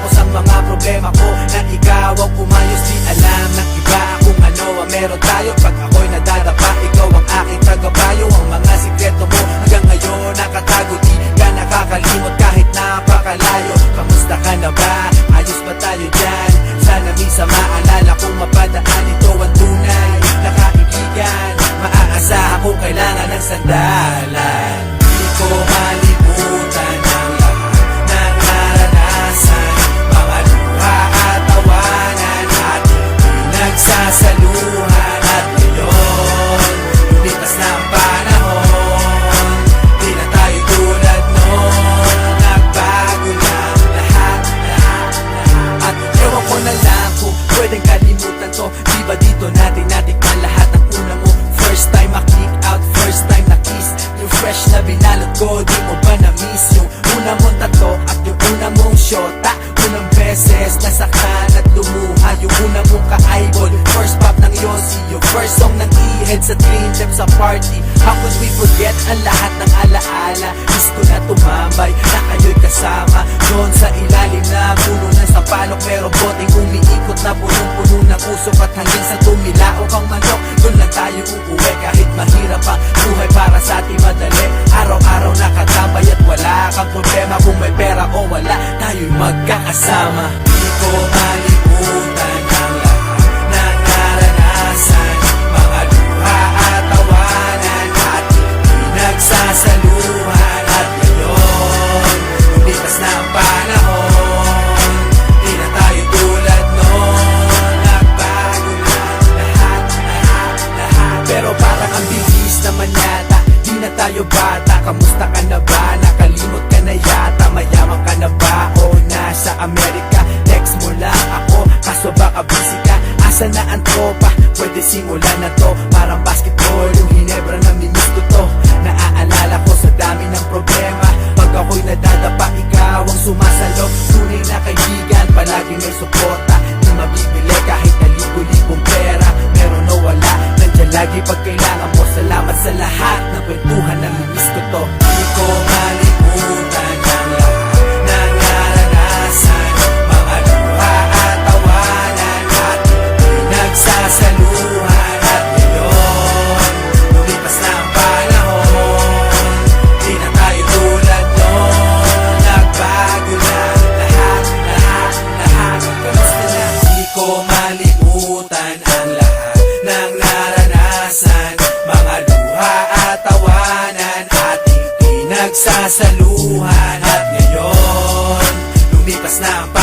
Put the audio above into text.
matapos ang mga problema ko. Nang ikaw ang umayos, di alam ng iba kung ano ang meron tayo. Pag ako'y nadadapa, ikaw ang aking tagabayo. Ang mga sikreto mo hanggang ngayon nakatago, di ka nakakalimot kahit napakalayo. Kamusta ka na ba? Ayos ba tayo dyan? Sana minsan maalala kung mapadaan, ito ang tunay na kaibigan. Maaasahan kung kailangan ng sandalan. Di ko malimutan ang lahat ng naranasan, mga luha at tawanan at pinagsasaluhan. At ngayon, lumipas na ang panahon, di na tayo tulad noon. Nagbago na lahat. At ewan ko na lang kung pwedeng kalimutan to. Di ba dito natin natikman lahat ng una mo? First time ma-click out, first time na-kiss, yung fresh na binalot ko. Di mo ba na-miss yung una mong tato at yung una mong shota? Unang beses nasaktan at lumuha, yung una mong ka-eyeball, first pop ng Yossi, yung first song ng E-Head sa Dream Team sa party. How could we forget ang lahat ng alaala? Miss ko na tumambay na kayo'y kasama doon sa ilalim na puno ng sapalok. Pero boting umiikot na punong-puno ng usok, at hanggang sa tumilaok ang manok, doon lang tayo uuwi. Kahit mahirap ang buhay, para sa ating madali, araw-araw nakatambay at wala kang problema. Kung may pera o wala, tayo'y magkakasama. Di ko malimutan ang lahat ng naranasan, mga luha at tawanan at pinagsasaluhan. At ngayon, lumipas na ang panahon, di na tayo tulad noon. Nagbago na lahat. Pero parang ang bilis naman yata, di na tayo bata. Kamusta ka na ba? Nakalimot ka na yata. Mayaman ka na ba o nasa Amerika? Text mo lang ako, kaso baka busy ka. Asa na ang tropa? Pwede simulan na to. Parang basketball, yung Hinebra na mimiss ko to. Naaalala ko sa dami ng problema, pag ako'y nadadapa, ikaw ang sumasalo. Tunay na kaibigan, palagi may suporta. Di mabibili kahit na libo-libong pera, meron o wala, nandiyan lagi pag kailangan mo. Salamat sa lahat ng kwentuhan na mimiss ko to. Di ko malimutan ang lahat ng naranasan, mga luha at tawanan at pinagsasaluhan. At ngayon, lumipas na ang panahon, di na tayo tulad noon. Nagbago na lahat. Kamusta na? Di ko malimutan ang lahat ng naranasan, mga luha at tawanan at pinagsasaluhan. At ngayon, lumipas na ang panahon,